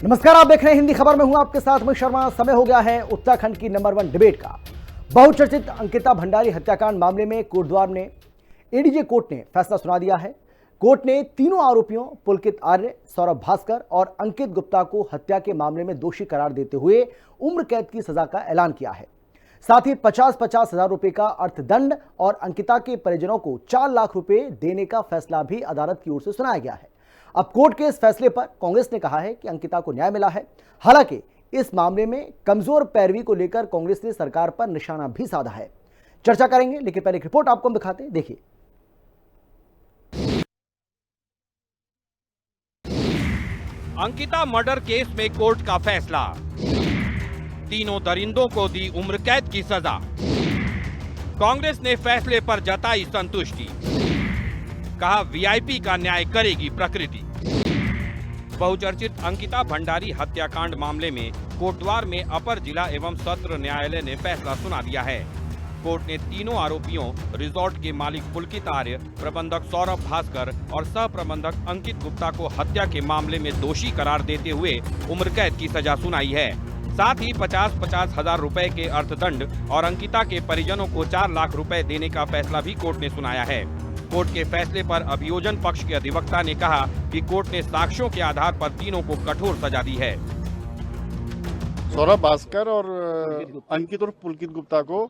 नमस्कार, आप देख रहे हैं हिंदी खबर में हूं आपके साथ मैं शर्मा। समय हो गया है उत्तराखंड की नंबर 1 डिबेट का। बहुचर्चित अंकिता भंडारी हत्याकांड मामले में कोटद्वार ने एडीजे कोर्ट ने फैसला सुना दिया है। कोर्ट ने तीनों आरोपियों पुलकित आर्य, सौरभ भास्कर और अंकित गुप्ता को हत्या के मामले में दोषी करार देते हुए उम्र कैद की सजा का ऐलान किया है। साथ ही 50-50 हजार रुपए का अर्थदंड और अंकिता के परिजनों को 4 लाख रुपए देने का फैसला भी अदालत की ओर से सुनाया गया है। अब कोर्ट के इस फैसले पर कांग्रेस ने कहा है कि अंकिता को न्याय मिला है। हालांकि इस मामले में कमजोर पैरवी को लेकर कांग्रेस ने सरकार पर निशाना भी साधा है। चर्चा करेंगे, लेकिन पहले एक रिपोर्ट आपको हम दिखाते हैं, देखिए। अंकिता मर्डर केस में कोर्ट का फैसला, तीनों दरिंदों को दी उम्र कैद की सजा। कांग्रेस ने फैसले पर जताई संतुष्टि, कहा वीआईपी का न्याय करेगी प्रकृति। बहुचर्चित अंकिता भंडारी हत्याकांड मामले में कोटद्वार में अपर जिला एवं सत्र न्यायालय ने फैसला सुना दिया है। कोर्ट ने तीनों आरोपियों रिजॉर्ट के मालिक पुलकित आर्य, प्रबंधक सौरभ भास्कर और सह प्रबंधक अंकित गुप्ता को हत्या के मामले में दोषी करार देते हुए उम्र कैद की सजा सुनाई है। साथ ही 50-50 हजार रुपए के अर्थदंड और अंकिता के परिजनों को 4 लाख रुपए देने का फैसला भी कोर्ट ने सुनाया है। कोर्ट के फैसले पर अभियोजन पक्ष के अधिवक्ता ने कहा कि कोर्ट ने साक्ष्यों के आधार पर तीनों को कठोर सजा दी है। सौरभ भास्कर और अंकित और पुलकित गुप्ता को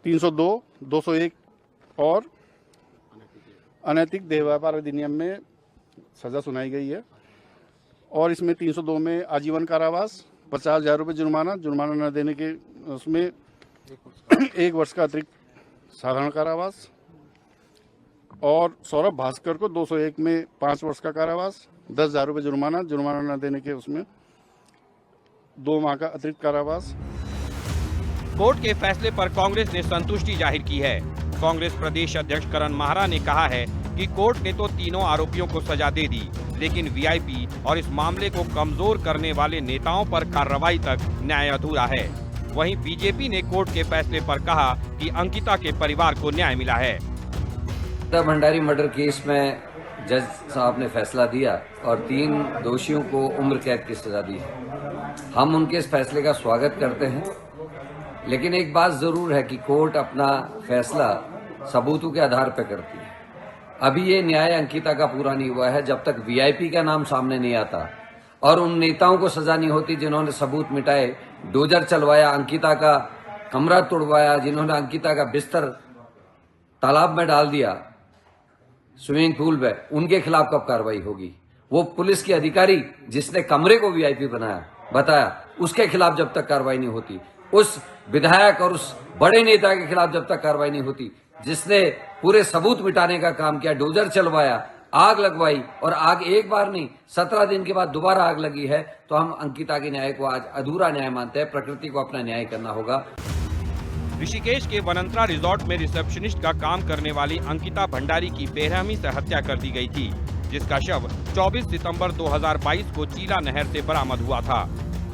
302, 201 और अनैतिक देह व्यापार अधिनियम में सजा सुनाई गई है। और इसमें 302 में आजीवन कारावास, 50,000 रुपये जुर्माना न देने के उसमें 1 वर्ष का अतिरिक्त साधारण कारावास। और सौरभ भास्कर को 201 में 5 वर्ष का कारावास, 10,000 रुपये जुर्माना न देने के उसमें 2 माह का अतिरिक्त कारावास। कोर्ट के फैसले पर कांग्रेस ने संतुष्टि जाहिर की है। कांग्रेस प्रदेश अध्यक्ष करण माहरा ने कहा है कि कोर्ट ने तो तीनों आरोपियों को सजा दे दी, लेकिन वीआईपी और इस मामले को कमजोर करने वाले नेताओं पर कार्रवाई तक न्याय अधूरा है। वहीं बीजेपी ने कोर्ट के फैसले पर कहा कि अंकिता के परिवार को न्याय मिला है। अंकिता भंडारी मर्डर केस में जज साहब ने फैसला दिया और 3 दोषियों को उम्र कैद की सजा दी है। हम उनके इस फैसले का स्वागत करते हैं, लेकिन एक बात जरूर है कि कोर्ट अपना फैसला सबूतों के आधार पर करती है। अभी ये न्याय अंकिता का पूरा नहीं हुआ है जब तक वीआईपी का नाम सामने नहीं आता और उन नेताओं को सजा नहीं होती जिन्होंने सबूत मिटाए, डोजर चलवाया, अंकिता का कमरा तोड़वाया, जिन्होंने अंकिता का बिस्तर तालाब में डाल दिया, स्विमिंग पूल में, उनके खिलाफ कब कार्रवाई होगी? वो पुलिस के अधिकारी जिसने कमरे को वीआईपी बताया, उसके खिलाफ जब तक कार्रवाई नहीं होती, उस विधायक और उस बड़े नेता के खिलाफ जब तक कार्रवाई नहीं होती जिसने पूरे सबूत मिटाने का काम किया, डोजर चलवाया, आग लगवाई, और आग एक बार नहीं 17 दिन के बाद दोबारा आग लगी है, तो हम अंकिता के न्याय को आज अधूरा न्याय मानते हैं। प्रकृति को अपना न्याय करना होगा। ऋषिकेश के वनंतरा रिजॉर्ट में रिसेप्शनिस्ट का काम करने वाली अंकिता भंडारी की बेरहमी से हत्या कर दी गई थी, जिसका शव 24 सितंबर 2022 को चीला नहर से बरामद हुआ था।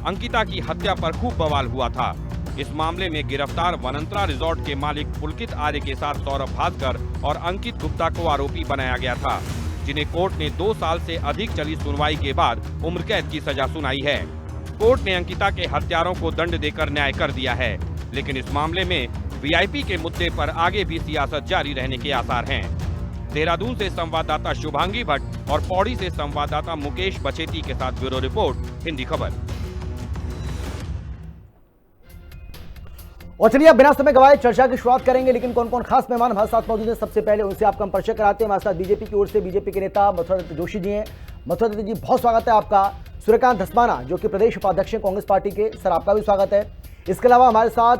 अंकिता की हत्या पर खूब बवाल हुआ था। इस मामले में गिरफ्तार वनंतरा रिजॉर्ट के मालिक पुलकित आर्य के साथ सौरभ भास्कर और अंकित गुप्ता को आरोपी बनाया गया था, जिन्हें कोर्ट ने 2 साल से अधिक चली सुनवाई के बाद उम्र कैद की सजा सुनाई है। कोर्ट ने अंकिता के हत्यारों को दंड देकर न्याय कर दिया है, लेकिन इस मामले में वीआईपी के मुद्दे पर आगे भी सियासत जारी रहने के आसार हैं। देहरादून से संवाददाता शुभांगी भट्ट और पौड़ी से संवाददाता मुकेश बचेती के साथ ब्यूरो रिपोर्ट, हिंदी खबर। और चलिए अब बिना समय गवाए चर्चा की शुरुआत करेंगे, लेकिन कौन कौन खास मेहमान हमारे साथ मौजूद हैं, सबसे पहले उनसे आपका हम परिचय कराते हैं। हमारे साथ बीजेपी की ओर से बीजेपी के नेता मथुरा दत्त जोशी जी हैं। मथुरा दत्त जी, बहुत स्वागत है आपका। सूर्यकांत धस्माना, जो कि प्रदेश उपाध्यक्ष हैं कांग्रेस पार्टी के, सर आपका भी स्वागत है। इसके अलावा हमारे साथ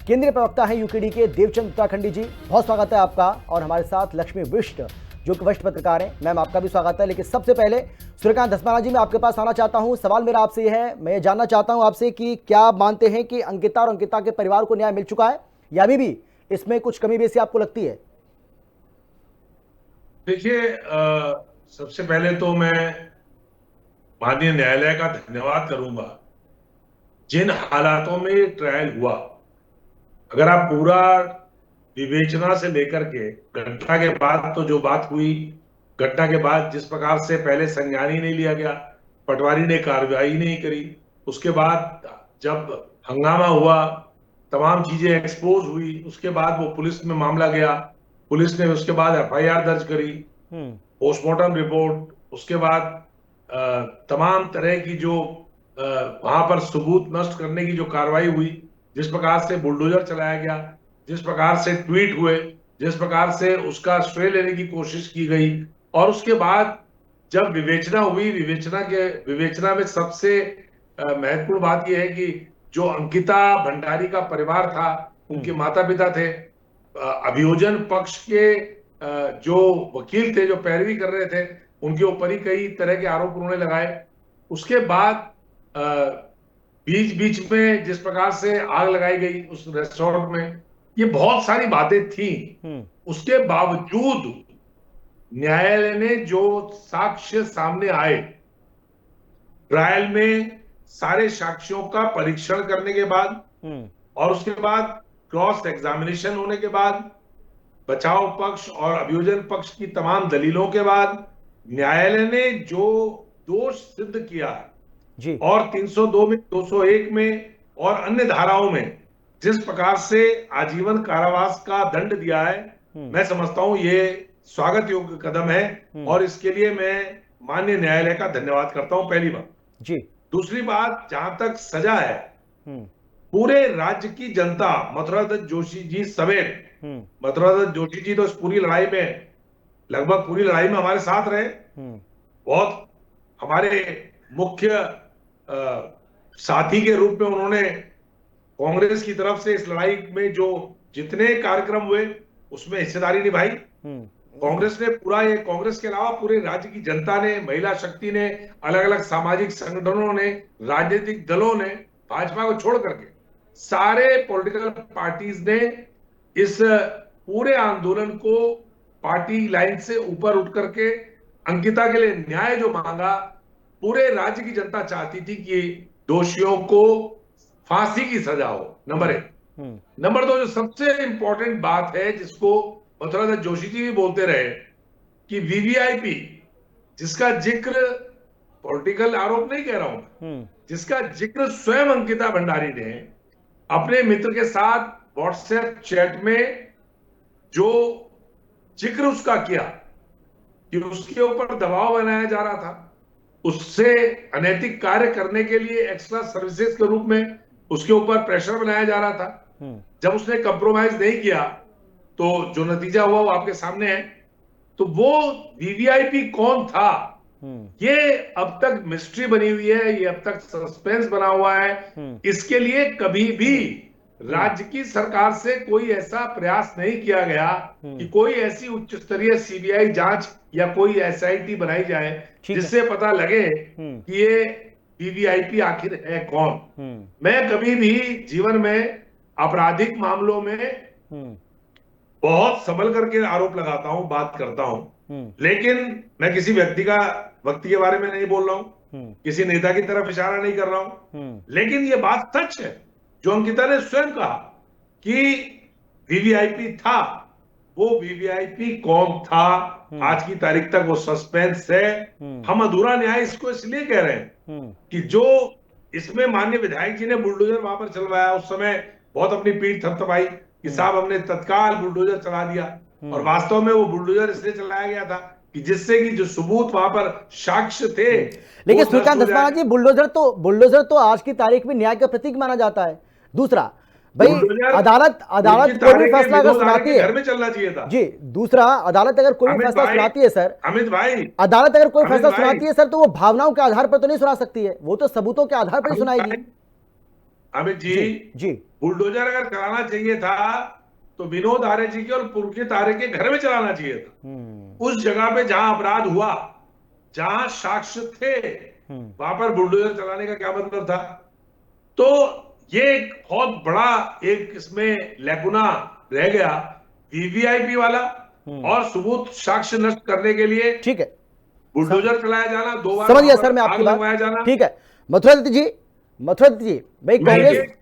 केंद्रीय प्रवक्ता हैं यूकेडी के देवचंद उत्तराखंडी जी, बहुत स्वागत है आपका। और हमारे साथ लक्ष्मी विष्ट, जो कि वरिष्ठ पत्रकार हैं, मैम आपका भी स्वागत है। लेकिन सबसे पहले सूर्यकांत धस्माना जी, मैं आपके पास आना चाहता हूं। सवाल मेरा आपसे यह है, मैं ये जानना चाहता हूं आपसे कि क्या आप मानते हैं कि अंकिता और अंकिता के परिवार को न्याय मिल चुका है, या अभी भी इसमें कुछ कमी बेसी आपको लगती है? देखिए, सबसे पहले तो मैं माननीय न्यायालय का धन्यवाद करूंगा। जिन हालातों में ट्रायल हुआ, अगर आप पूरा विवेचना से लेकर के घटना के बाद, तो जो बात हुई, घटना के बाद जिस प्रकार से पहले संज्ञान ही नहीं लिया गया, पटवारी ने कार्रवाई नहीं करी। उसके बाद जब हंगामा हुआ, तमाम चीजें एक्सपोज हुई, उसके बाद वो पुलिस में मामला गया, पुलिस ने उसके बाद एफआईआर दर्ज करी, पोस्टमार्टम रिपोर्ट, उसके बाद तमाम तरह की जो वहां पर सबूत नष्ट करने की जो कार्रवाई हुई, जिस प्रकार से बुलडोजर चलाया गया, जिस प्रकार से ट्वीट हुए, जिस प्रकार से उसका श्रेय लेने की कोशिश की गई, और उसके बाद जब विवेचना हुई, विवेचना में सबसे महत्वपूर्ण बात यह है कि जो अंकिता भंडारी का परिवार था, उनके माता पिता थे, अभियोजन पक्ष के जो वकील थे जो पैरवी कर रहे थे, उनके ऊपर ही कई तरह के आरोप उन्होंने लगाए। उसके बाद बीच बीच में जिस प्रकार से आग लगाई गई उस रेस्टोरेंट में, ये बहुत सारी बातें थी। उसके बावजूद न्यायालय ने जो साक्ष्य सामने आए, ट्रायल में सारे साक्ष्यों का परीक्षण करने के बाद और उसके बाद क्रॉस एग्जामिनेशन होने के बाद, बचाव पक्ष और अभियोजन पक्ष की तमाम दलीलों के बाद, न्यायालय ने जो दोष सिद्ध किया जी, और 302 में, 201 में और अन्य धाराओं में जिस प्रकार से आजीवन कारावास का दंड दिया है, मैं समझता हूं ये स्वागत योग्य कदम है और इसके लिए मैं माननीय न्यायालय का धन्यवाद करता हूं, पहली बात जी। दूसरी बात, जहां तक सजा है, पूरे राज्य की जनता, मथुरा दत्त जोशी जी समेत, मथुरा दत्त जोशी जी तो इस पूरी लड़ाई में, लगभग पूरी लड़ाई में हमारे साथ रहे, बहुत हमारे मुख्य साथी के रूप में उन्होंने कांग्रेस की तरफ से इस लड़ाई में जो जितने कार्यक्रम हुए उसमें हिस्सेदारी निभाई। कांग्रेस ने पूरा, ये कांग्रेस के अलावा पूरे राज्य की जनता ने, महिला शक्ति ने, अलग अलग सामाजिक संगठनों ने, राजनीतिक दलों ने, भाजपा को छोड़ करके सारे पॉलिटिकल पार्टीज ने इस पूरे आंदोलन को पार्टी लाइन से ऊपर उठ करके अंकिता के लिए न्याय जो मांगा, पूरे राज्य की जनता चाहती थी कि दोषियों को फांसी की सजा हो, नंबर 1। नंबर 2, जो सबसे इंपॉर्टेंट बात है जिसको मथुरा दत्त जोशी जी भी बोलते रहे, कि वीवीआईपी, जिसका जिक्र, पॉलिटिकल आरोप नहीं कह रहा हूं, जिसका जिक्र स्वयं अंकिता भंडारी ने अपने मित्र के साथ व्हाट्सएप चैट में जो जिक्र उसका किया कि उसके ऊपर दबाव बनाया जा रहा था, उससे अनैतिक कार्य करने के लिए एक्स्ट्रा सर्विसेज के रूप में उसके ऊपर प्रेशर बनाया जा रहा था, जब उसने कंप्रोमाइज नहीं किया तो जो नतीजा हुआ वो आपके सामने है। तो वो वीवीआईपी कौन था, ये अब तक मिस्ट्री बनी हुई है, ये अब तक सस्पेंस बना हुआ है। इसके लिए कभी भी राज्य की सरकार से कोई ऐसा प्रयास नहीं किया गया कि कोई ऐसी उच्च स्तरीय सीबीआई जांच या कोई एसआईटी बनाई जाए जिससे पता लगे कि ये वीवीआईपी आखिर है कौन। मैं कभी भी जीवन में आपराधिक मामलों में बहुत संभल करके आरोप लगाता हूं, बात करता हूं, लेकिन मैं किसी व्यक्ति के बारे में नहीं बोल रहा हूं, किसी नेता की तरफ इशारा नहीं कर रहा हूं, लेकिन ये बात सच है जो अंकिता ने स्वयं कहा कि वीवीआईपी था। वो वीवीआईपी कौन था, आज की तारीख तक वो सस्पेंस है। हम अधूरा न्याय इसको इसलिए कह रहे हैं कि जो इसमें माननीय विधायक जी ने बुलडोजर वहां पर चलवाया, उस समय बहुत अपनी पीठ थपथपाई कि साहब हमने तत्काल बुलडोजर चला दिया, और वास्तव में वो बुलडोजर इसलिए चलाया गया था कि जिससे कि जो सबूत वहां पर साक्ष्य थे। लेकिन सूर्यकांत धस्माना जी, बुलडोजर तो आज की तारीख में न्याय का प्रतीक माना जाता है। दूसरा, भाई अदालत कोई भी फैसला अगर सुनाती है, घर में चलना चाहिए था जी। दूसरा, अदालत अगर कोई फैसला सुनाती है सर, अमित भाई, अदालत अगर कोई फैसला सुनाती है सर, तो वो भावनाओं के आधार पर तो नहीं सुना सकती है, वो तो सबूतों के आधार पर ही सुनाएगी। अमित जी, बुलडोजर अगर चलाना चाहिए था तो विनोद आर्य जी के और पुलकित आर्य के घर में चलाना चाहिए था। उस जगह पे जहां अपराध हुआ, जहां साक्ष्य थे, वहां पर बुलडोजर चलाने का क्या मतलब था। तो ये एक बहुत बड़ा एक इसमें लैकुना रह गया, वीवीआईपी वाला और सबूत साक्ष्य नष्ट करने के लिए, ठीक है, बुलडोजर चलाया जाना, 2 बार समझ गया सर मैं आपकी बात, ठीक है। मथुरा दत्त जी, भाई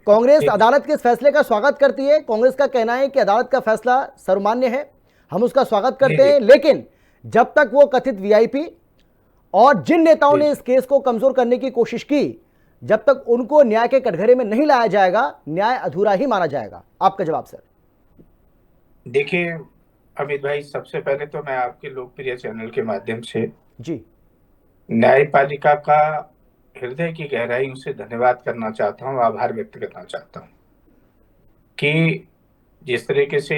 कांग्रेस अदालत के इस फैसले का स्वागत करती है। कांग्रेस का कहना है कि अदालत का फैसला सर्वमान्य है, हम उसका स्वागत करते हैं, लेकिन जब तक वो कथित वीआईपी और जिन नेताओं ने इस केस को कमजोर करने की कोशिश की, जब तक उनको न्याय के कटघरे में नहीं लाया जाएगा, न्याय अधूरा ही माना जाएगा। आपका जवाब सर। देखिए अमित भाई, सबसे पहले तो मैं आपके लोकप्रिय चैनल के माध्यम से जी न्यायपालिका का हृदय की गहराइयों से धन्यवाद करना चाहता हूँ, आभार व्यक्त करना चाहता हूँ कि जिस तरीके से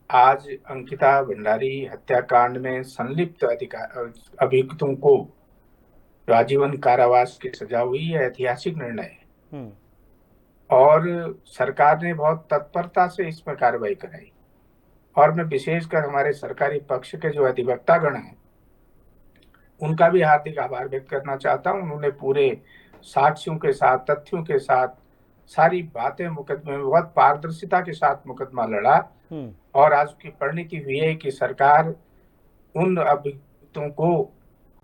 आज अंकिता भंडारी हत्याकांड में संलिप्त अभियुक्तों को जो आजीवन कारावास की सजा हुई है, ऐतिहासिक निर्णय है और सरकार ने बहुत तत्परता से इसमें कार्रवाई कराई। और मैं विशेषकर हमारे सरकारी पक्ष के जो अधिवक्तागण हैं उनका भी हार्दिक आभार व्यक्त करना चाहता हूं। उन्होंने पूरे साक्ष्यों के साथ, तथ्यों के साथ सारी बातें मुकदमे में बहुत पारदर्शिता के साथ मुकदमा लड़ा और आज की परिणति हुई है कि सरकार उन अभियुक्तों को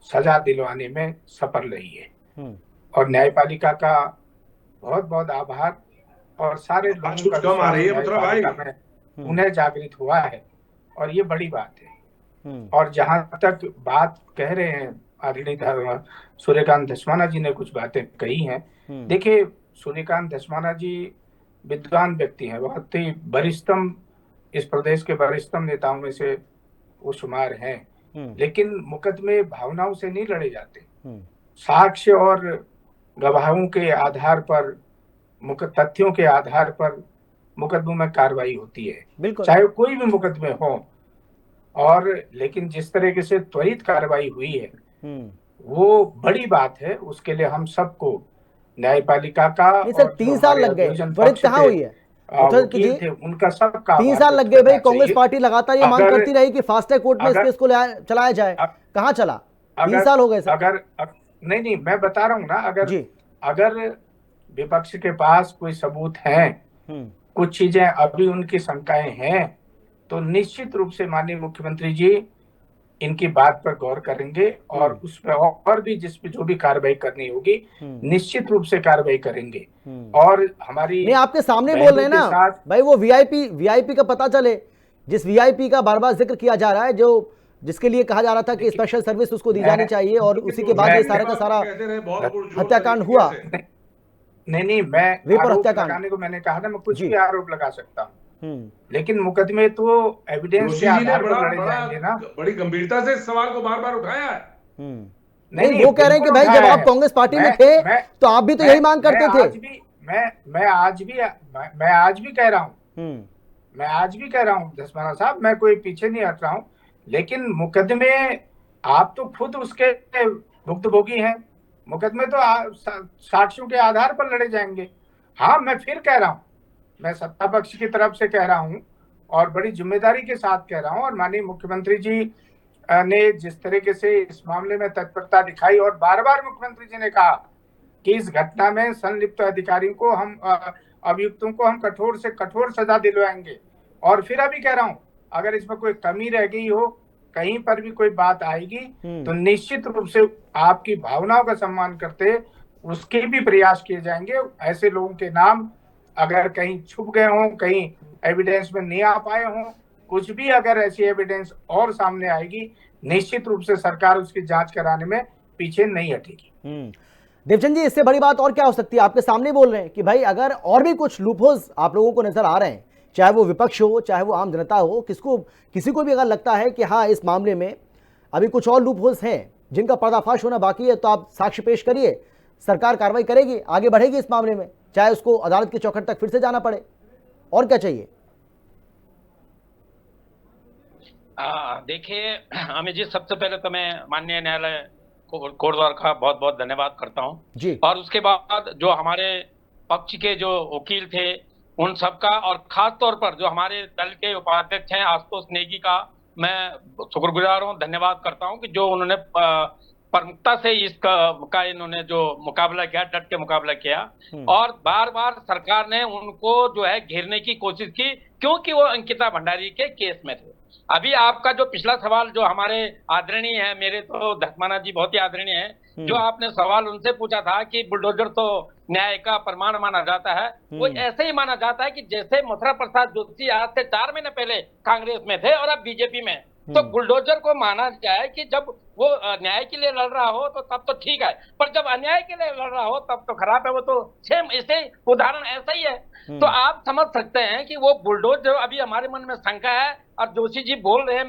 सजा दिलवाने में सफल रही है और न्यायपालिका का बहुत बहुत आभार। और सारे लोगों का कम आ रही है मतलब भाई उन्हें जागृत हुआ है और ये बड़ी बात है। और जहां तक बात कह रहे हैं आदरणीय सूर्यकांत धस्माना जी ने कुछ बातें कही हैं, देखिए सूर्यकांत धस्माना जी विद्वान व्यक्ति हैं, बहुत ही वरिष्ठतम, इस प्रदेश के वरिष्ठतम नेताओं में से वो शुमार हैं, लेकिन मुकदमे भावनाओं से नहीं लड़े जाते। साक्ष्य और गवाहों के आधार पर, तथ्यों के आधार पर मुकदमों में कार्रवाई होती है, चाहे कोई भी मुकदमे हो। और लेकिन जिस तरीके से त्वरित कार्रवाई हुई है वो बड़ी बात है, उसके लिए हम सबको न्यायपालिका का सर 3 साल लग गए, त्वरित कहाँ हुई है? थे उनका सबका 3 साल लग गए भाई। कांग्रेस पार्टी लगातार ये मांग करती रही कि फास्ट ट्रैक कोर्ट में इस केस को चलाया जाए, कहाँ चला? 3 साल हो गए सर। नहीं मैं बता रहा हूँ ना, अगर विपक्ष के पास कोई सबूत है, कुछ चीजें अभी उनकी शंकाएं हैं, तो निश्चित रूप से माननीय मुख्यमंत्री जी इनकी बात पर गौर करेंगे और उसमें और भी जिस पे जो भी कार्रवाई करनी होगी निश्चित रूप से कार्रवाई करेंगे। और हमारी नहीं, आपके सामने बोल रहे हैं ना भाई, वो वीआईपी का पता चले, जिस वीआईपी का बार बार जिक्र किया जा रहा है, जो जिसके लिए कहा जा रहा था कि स्पेशल सर्विस उसको दी जानी चाहिए और उसी के बाद ये सारा का सारा हत्याकांड हुआ। नहीं मैं आरोप लगाने को मैंने कहा था, मैं कुछ भी आरोप लगा सकता हूँ, लेकिन मुकदमे तो एविडेंस के आधार पर लड़े जाएंगे ना। बड़ी गंभीरता से इस सवाल को बार बार उठाया है। नहीं वो कह रहे हैं कि भाई जब आप कांग्रेस पार्टी में थे तो आप भी तो यही मांग करते थे। मैं आज भी कह रहा हूँ धस्माना साहब, मैं कोई पीछे नहीं हट रहा हूँ, लेकिन मुकदमे आप तो खुद उसके भुक्तभोगी हैं। मुकदमे तो साक्ष्यों के आधार पर लड़े जाएंगे। हाँ, मैं फिर कह रहा हूँ, मैं सत्ता पक्ष की तरफ से कह रहा हूँ और बड़ी जिम्मेदारी के साथ कह रहा हूँ, और माननीय मुख्यमंत्री जी ने जिस तरीके से इस मामले में तत्परता दिखाई और बार बार मुख्यमंत्री जी ने कहा कि इस घटना में संलिप्त अधिकारियों को हम अभियुक्तों को हम कठोर से कठोर सजा दिलवाएंगे। और फिर अभी कह रहा हूँ, अगर इसमें कोई कमी रह गई हो, कहीं पर भी कोई बात आएगी तो निश्चित रूप से आपकी भावनाओं का सम्मान करते उसके भी प्रयास किए जाएंगे। ऐसे लोगों के नाम अगर कहीं छुप गए हों, कहीं एविडेंस में नहीं आ पाए हों, कुछ भी अगर ऐसी एविडेंस और सामने आएगी, निश्चित रूप से सरकार उसकी जांच कराने में पीछे नहीं हटेगी। देवचंद जी, इससे बड़ी बात और क्या हो सकती है? आपके सामने बोल रहे हैं कि भाई अगर और भी कुछ लूपहोल्स आप लोगों को नजर आ रहे हैं, चाहे वो विपक्ष हो चाहे वो आम जनता हो, किसी को भी अगर लगता है कि हाँ इस मामले में अभी कुछ और लूपहोल्स हैं जिनका पर्दाफाश होना बाकी है, तो आप साक्ष्य पेश करिए, सरकार कार्रवाई करेगी, आगे बढ़ेगी इस मामले में, चाहे उसको अदालत के चौखट तक फिर से जाना पड़े। और क्या चाहिए? देखिए अमित जी, सबसे पहले तो मैं माननीय न्यायालय कोटद्वार का बहुत बहुत धन्यवाद करता हूं जी। और उसके बाद जो हमारे पक्ष के जो वकील थे उन सबका, और खास तौर पर जो हमारे दल के उपाध्यक्ष हैं आशुतोष नेगी का मैं शुक्रगुजार हूं, धन्यवाद करता हूं कि जो उन्होंने प्रमुखता से इसका इन्होंने जो मुकाबला किया, डट के मुकाबला किया और बार बार सरकार ने उनको जो है घेरने की कोशिश की, क्योंकि वो अंकिता भंडारी के केस में थे। अभी आपका जो पिछला सवाल जो हमारे आदरणीय है, मेरे तो धस्माना जी बहुत ही आदरणीय है, जो आपने सवाल उनसे पूछा था कि बुलडोजर तो न्याय का प्रमाण माना जाता है, वो ऐसे ही माना जाता है कि जैसे मथुरा प्रसाद जोशी आज से 4 महीने पहले कांग्रेस में थे और अब बीजेपी में, तो बुलडोजर को माना जाए कि जब वो न्याय के लिए लड़ रहा हो तो तब तो ठीक है, पर जब अन्याय के लिए लड़ रहा हो तब तो खराब है। वो तो सेम ऐसे उदाहरण ऐसा ही है। तो आप समझ सकते हैं कि वो बुलडोजर, अभी हमारे मन में शंका है और जोशी जी बोल रहे हैं,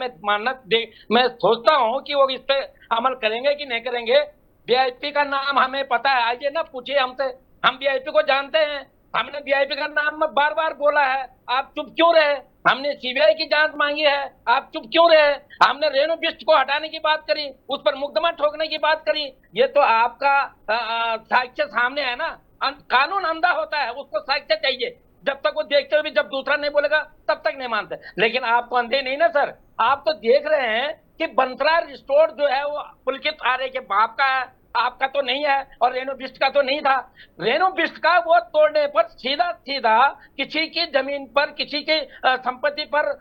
मैं सोचता हूँ कि वो इस पे अमल करेंगे कि नहीं करेंगे। वीआईपी का नाम हमें पता है, आइए ना पूछिए हमसे, हम वीआईपी को जानते हैं, हमने वीआईपी का नाम बार बार बोला है, आप चुप क्यों रहे? हमने सीबीआई की जांच मांगी है, आप चुप क्यों रहे? हमने रेणु बिष्ट को हटाने की बात करी, उस पर मुकदमा ठोकने की बात करी। ये तो आपका साक्ष्य सामने है ना। कानून अंधा होता है, उसको साक्ष्य चाहिए। जब तक वो देखते हुए भी जब दूसरा नहीं बोलेगा तब तक नहीं मानते। लेकिन आप तो अंधे नहीं ना सर, आप तो देख रहे हैं कि बंसरा रिस्टोर जो है वो पुलकित आर्य के बाप का है, आपका तो नहीं है, और रेणु बिष्ट का तो नहीं था। रेणु बिष्ट का वो तोड़ने पर सीधा सीधा किसी की जमीन पर, किसी की संपत्ति पर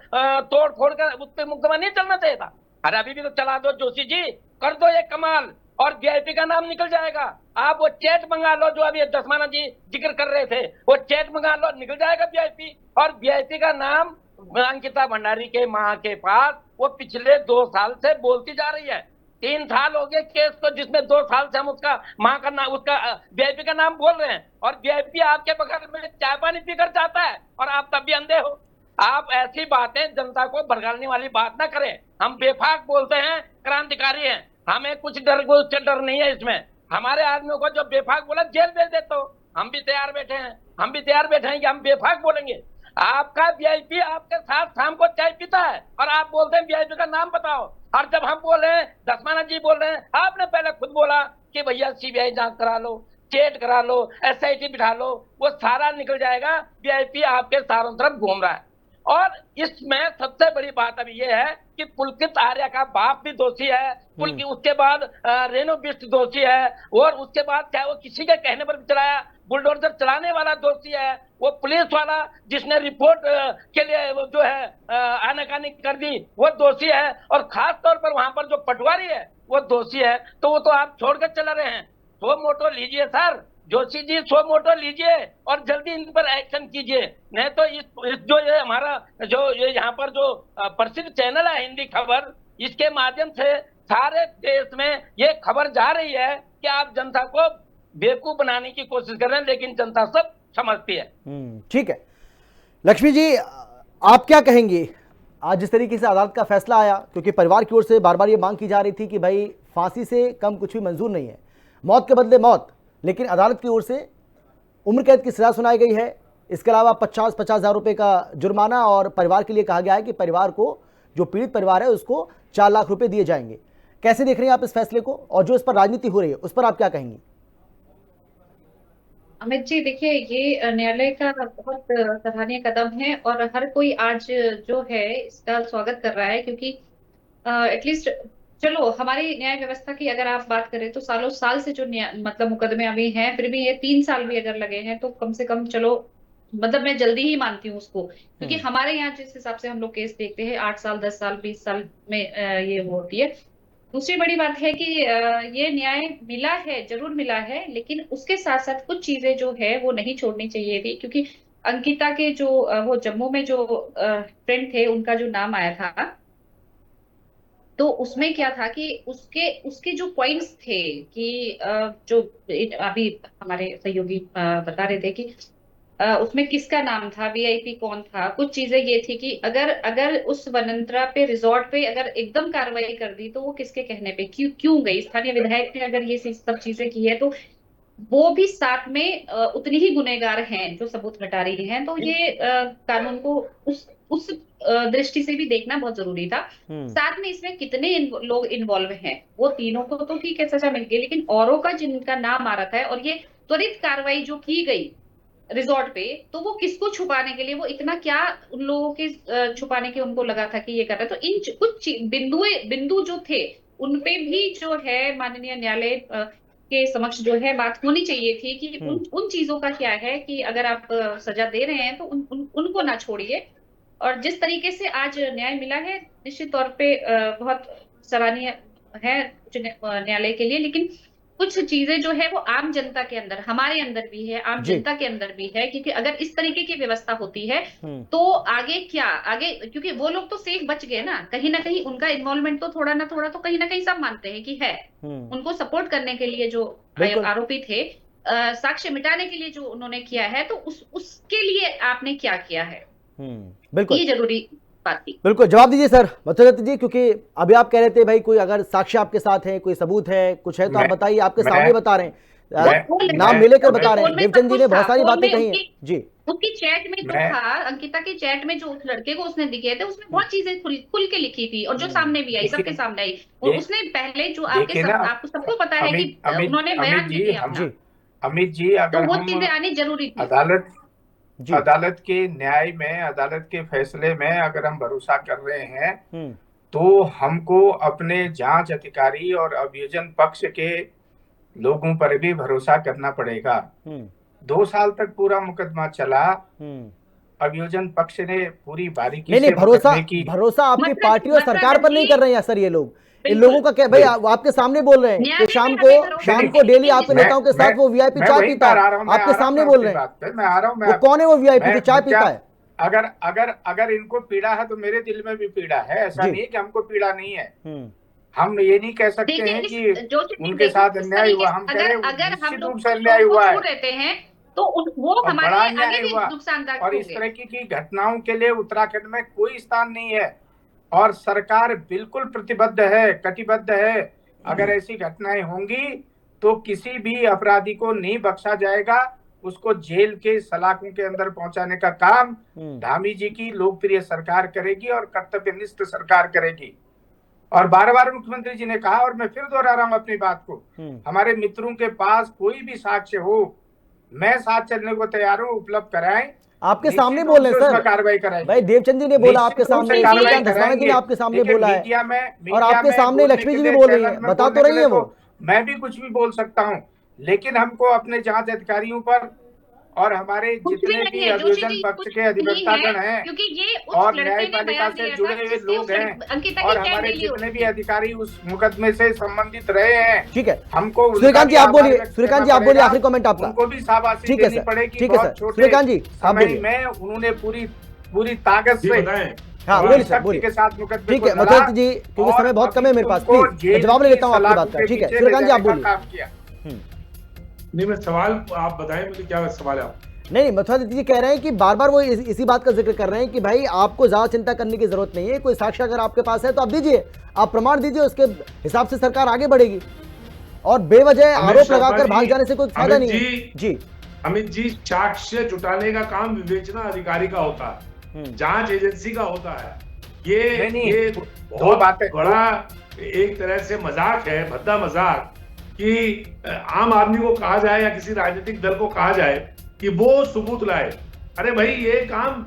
तोड़ फोड़ कर उस पर मुकदमा नहीं चलना चाहिए था। अरे अभी भी तो चला दो जोशी जी, कर दो ये कमाल, और वीआईपी का नाम निकल जाएगा। आप वो चैट मंगा लो जो अभी दसमाना जी जिक्र कर रहे थे, वो चैट मंगा लो, निकल जाएगा वीआईपी। और वीआईपी का नाम अंकिता भंडारी के मां के पास वो पिछले 2 साल से बोलती जा रही है। 3 साल हो गए केस को, जिसमें 2 साल से हम उसका मां का नाम, उसका वीआईपी का नाम बोल रहे हैं, और वीआईपी आपके बगल में चाय पानी पीकर जाता है और आप तब भी अंधे हो। आप ऐसी बातें जनता को भड़काने वाली बात ना करें। हम बेफाक बोलते हैं, क्रांतिकारी हैं, हमें कुछ डर नहीं है इसमें। हमारे आदमियों को जो बेफाक बोला जेल भेज दे, तो हम भी तैयार बैठे हैं, हम भी तैयार बैठे हैं कि हम बेफाक बोलेंगे। आपका वीआईपी आपके साथ शाम को चाय पीता है और आप बोलते हैं वीआईपी का नाम बताओ। और जब हम बोल रहे हैं, दसमाना जी बोल रहे हैं, आपने पहले खुद बोला कि भैया सीबीआई जांच करा लो, चेट करा लो, एसआईटी बिठा लो, वो सारा निकल जाएगा। वीआईपी आपके चारों तरफ घूम रहा है। और इसमें सबसे बड़ी बात अभी ये है कि पुलकित आर्य का बाप भी दोषी है, पुलकित, उसके बाद रेणु बिष्ट दोषी है, और उसके बाद चाहे वो किसी के कहने पर भी चलाया, बुलडोजर चलाने वाला दोषी है, वो पुलिस वाला जिसने रिपोर्ट के लिए वो जो है आनाकानी कर दी वो दोषी है, और खास तौर पर वहां पर जो पटवारी है वो दोषी है। तो वो तो आप छोड़कर चला रहे हैं। सो मोटो लीजिए सर, जोशी जी, सो मोटो लीजिए और जल्दी इन पर एक्शन कीजिए। नहीं तो इस जो ये हमारा जो ये यहाँ पर जो प्रसिद्ध चैनल है हिंदी खबर, इसके माध्यम से सारे देश में ये खबर जा रही है कि आप जनता को बेवकूफ बनाने की कोशिश कर रहे हैं, लेकिन जनता सब समझती है। ठीक है लक्ष्मी जी, आप क्या कहेंगे आज जिस तरीके से अदालत का फैसला आया, क्योंकि परिवार की ओर से बार बार ये मांग की जा रही थी कि भाई फांसी से कम कुछ भी मंजूर नहीं है, मौत के बदले मौत, लेकिन अदालत की ओर से उम्र कैद की सजा सुनाई गई है। इसके अलावा 50-50 हज़ार रुपये का जुर्माना, और परिवार के लिए कहा गया है कि परिवार को, जो पीड़ित परिवार है उसको 4 लाख रुपए दिए जाएंगे। कैसे देख रहे हैं आप इस फैसले को, और जो इस पर राजनीति हो रही है उस पर आप क्या कहेंगी? अमित जी, देखिए, ये न्यायालय का बहुत सराहनीय कदम है और हर कोई आज जो है इसका स्वागत कर रहा है, क्योंकि एटलीस्ट चलो हमारी न्याय व्यवस्था की अगर आप बात करें तो सालों साल से जो मतलब मुकदमे अभी हैं, फिर भी ये 3 साल भी अगर लगे हैं तो कम से कम चलो, मतलब मैं जल्दी ही मानती हूँ उसको, क्योंकि हमारे यहाँ जिस हिसाब से हम लोग केस देखते हैं 8 साल 10 साल 20 साल में ये होती है। दूसरी बड़ी बात है कि ये न्याय मिला है, जरूर मिला है, लेकिन उसके साथ साथ कुछ चीजें जो है वो नहीं छोड़नी चाहिए थी, क्योंकि अंकिता के जो वो जम्मू में जो फ्रेंड थे उनका जो नाम आया था, तो उसमें क्या था कि उसके जो पॉइंट्स थे कि जो अभी हमारे सहयोगी बता रहे थे कि उसमें किसका नाम था, वीआईपी कौन था, कुछ चीजें ये थी कि अगर उस वनंतरा पे, रिजॉर्ट पे अगर एकदम कार्रवाई कर दी तो वो किसके कहने पे क्यों गई, स्थानीय विधायक ने अगर ये सब चीजें की है तो वो भी साथ में उतनी ही गुनहगार हैं जो सबूत हटा रही हैं। तो ये कानून को उस दृष्टि से भी देखना बहुत जरूरी था। साथ में इसमें कितने लोग इन्वॉल्व हैं, वो तीनों को तो ठीक है सजा मिल गई, लेकिन औरों का जिनका नाम आ रखा है, और ये त्वरित कार्रवाई जो की गई रिजॉर्ट पे, तो वो किसको छुपाने के लिए, वो इतना क्या उन लोगों के छुपाने के उनको लगा था कि ये कर रहा है। तो इन कुछ बिंदु जो थे उन पे भी जो है माननीय न्यायालय के समक्ष जो है बात होनी चाहिए थी कि उन चीजों का क्या है कि अगर आप सजा दे रहे हैं तो उनको ना छोड़िए। और जिस तरीके से आज न्याय मिला है निश्चित तौर पे बहुत सराहनीय है न्यायालय के लिए, लेकिन कुछ चीजें जो है वो आम जनता के अंदर, हमारे अंदर भी है, आम जी। जनता के अंदर भी है, क्योंकि अगर इस तरीके की व्यवस्था होती है तो आगे क्या, आगे क्योंकि वो लोग तो सेफ बच गए ना कहीं उनका इन्वॉल्वमेंट तो थोड़ा ना थोड़ा तो कहीं ना कहीं सब मानते हैं कि है। उनको सपोर्ट करने के लिए जो बिल्कुल। आरोपी थे, साक्ष्य मिटाने के लिए जो उन्होंने किया है, तो उसके लिए आपने क्या किया है, बिल्कुल ये जरूरी बात थी। बिल्कुल, जवाब दीजिए सर मथुरा जी, क्योंकि अभी आप कह रहे थे भाई कोई अगर साक्ष्य आपके साथ है, कोई सबूत है, कुछ है तो आप बताइए, आपके सामने बता रहे हैं, नाम ले लेकर बता रहे हैं। देवचंद जी ने बहुत सारी बातें कही हैं जी। उसकी चैट में जो था, अंकिता की चैट में जो उस लड़के को उसने दिखे थे, उसने बहुत चीजें खुल के लिखी थी, और जो सामने भी आई, सबके सामने आई, और उसने पहले जो आपको सबको पता है कि उन्होंने बयान भी दिया अपना। अमित जी, अगर वो चीजें आनी जरूरी थी। अदालत के न्याय में, अदालत के फैसले में अगर हम भरोसा कर रहे हैं तो हमको अपने जांच अधिकारी और अभियोजन पक्ष के लोगों पर भी भरोसा करना पड़ेगा। 2 साल तक पूरा मुकदमा चला, अभियोजन पक्ष ने पूरी बारीकी से भरोसा आपकी पार्टी और सरकार पर नहीं कर रहे हैं सर ये लोग। इन लोगों का क्या भाई, आपके सामने बोल रहे हैं कि शाम को डेली आपके नेताओं के साथ वो वीआईपी चाय पीता है, आपके सामने बोल रहे हैं। मैं आ रहा हूँ, वो कौन है वो वीआईपी चाय पीता है? अगर इनको पीड़ा है तो मेरे दिल में भी पीड़ा है, ऐसा नहीं है कि हमको पीड़ा नहीं है। हम ये नहीं कह सकते हैं कि उनके साथ अन्याय हुआ, हम कह रहे हैं निश्चित रूप से अन्याय हुआ है, तो वो हमारे आगे भी नुकसानदायक। और इस तरह की घटनाओं के लिए उत्तराखंड में कोई स्थान नहीं है, और सरकार बिल्कुल प्रतिबद्ध है, कटिबद्ध है। अगर ऐसी घटनाएं होंगी तो किसी भी अपराधी को नहीं बख्शा जाएगा, उसको जेल के सलाखों के अंदर पहुंचाने का काम धामी जी की लोकप्रिय सरकार करेगी और कर्तव्यनिष्ठ सरकार करेगी। और बार-बार मुख्यमंत्री जी ने कहा, और मैं फिर दोहरा रहा हूं अपनी बात को, हमारे मित्रों के पास कोई भी साक्ष्य हो, मैं साथ चलने को तैयार हूं, उपलब्ध कराएं। आपके सामने बोल रहे हैं सर, कार्रवाई कराएं। भाई देवचंद जी ने बोला आपके सामने, धसाना जी ने आपके सामने बोला है, और आपके सामने लक्ष्मी जी भी बोल रही है, बता तो रही है वो। मैं भी कुछ भी बोल सकता हूँ, लेकिन हमको अपने जांच अधिकारियों पर और हमारे जितने भी अभियोजन पक्ष के अधिवक्तागण हैं और न्यायपालिका से जुड़े हुए लोग हैं और हमारे जितने भी अधिकारी उस मुकदमे से संबंधित रहे हैं, ठीक है, हमको सूर्यकांत जी आप बोलिए, सूर्यकांत जी आप बोलिए, आखिरी कमेंट आपका। उनको भी शाबाशी देनी पड़ेगी। ठीक है सर, सूर्यकांत जी आप बोलिए। में उन्होंने पूरी ताकत से, हाँ बोलिए सर, बोलिए। के साथ मुकदमे ठीक है मथुरा जी, क्योंकि समय बहुत कम है मेरे पास, प्लीज जवाब ले लेता हूँ आपकी बात का। ठीक है सूर्यकांत जी आप बोलिए। नहीं, मैं सवाल आप बताएं, मुझे क्या सवाल है? नहीं, मथुरा जी कह रहे हैं कि बार बार वो इसी बात का जिक्र कर रहे हैं कि भाई आपको ज्यादा चिंता करने की जरूरत नहीं है, कोई साक्ष्य अगर आपके पास है तो आप दीजिए, आप प्रमाण दीजिए, उसके हिसाब से सरकार आगे बढ़ेगी, और बेवजह आरोप लगाकर भाग जाने से कोई फायदा नहीं है। जी अमित जी, साक्ष्य जुटाने का काम विवेचना अधिकारी का होता है, जांच एजेंसी का होता है। ये बहुत बड़ा एक तरह से मजाक है, भद्दा मजाक, कि आम आदमी को कहा जाए या किसी राजनीतिक दल को कहा जाए कि वो सबूत लाए। अरे भाई, ये काम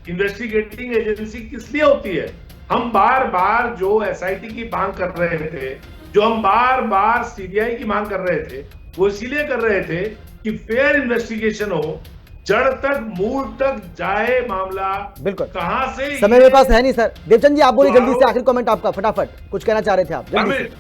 इन्वेस्टिगेटिंग एजेंसी किस लिए होती है? हम बार बार जो एसआईटी की मांग कर रहे थे, जो हम बार बार सीबीआई की मांग कर रहे थे, वो इसीलिए कर रहे थे कि फेयर इन्वेस्टिगेशन हो, जड़ तक मूल तक जाए मामला। बिल्कुल, कहां से समय मेरे पास है नहीं सर। देवचंद जी आप बोलिए जल्दी से, आखिरी कमेंट आपका, फटाफट कुछ कहना चाह रहे थे आप।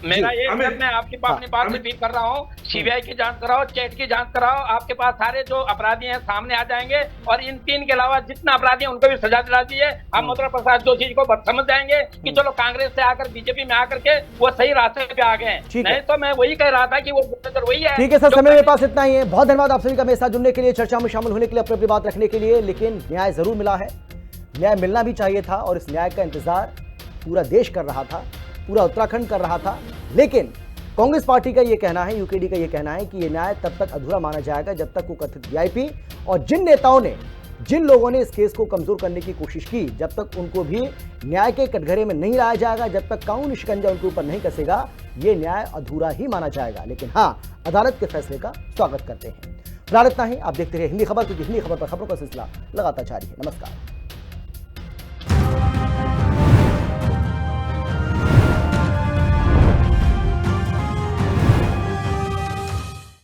मेरा ये मैं आपकी अपनी बात रिपीट कर रहा हूँ, सीबीआई की जांच कराओ, चैट की जांच कराओ, आपके पास सारे जो अपराधी हैं सामने आ जाएंगे, और इन 3 के अलावा जितना अपराधी है उनको भी सजा दिला दीजिए। हम मथुरा प्रसाद जोशी को समझ जाएंगे कि चलो कांग्रेस से आकर बीजेपी में आकर के वो सही रास्ते पे आ गए, नहीं तो मैं वही कह रहा था कि वो वही है। ठीक है सर, समय मेरे पास इतना ही है। बहुत धन्यवाद आप सभी का मेरे साथ जुड़ने के लिए, चर्चा में शामिल होने के लिए, अपनी अपनी बात रखने के लिए। लेकिन न्याय जरूर मिला है, न्याय मिलना भी चाहिए था, और इस न्याय का इंतजार पूरा देश कर रहा था, पूरा उत्तराखंड कर रहा था। लेकिन कांग्रेस पार्टी का यह कहना है, यूकेडी का यह कहना है कि यह न्याय तब तक अधूरा माना जाएगा जब तक वो कथित वीआईपी और जिन नेताओं ने, जिन लोगों ने इस केस को कमजोर करने की कोशिश की, जब तक उनको भी न्याय के कटघरे में नहीं लाया जाएगा, जब तक कानूनी शिकंजा उनके ऊपर नहीं कसेगा, ये न्याय अधूरा ही माना जाएगा। लेकिन हाँ, अदालत के फैसले का स्वागत करते हैं। फिलहाल इतना ही। आप देखते रहिए हिंदी खबर, क्योंकि हिंदी खबर पर खबरों का सिलसिला लगातार जारी है। नमस्कार।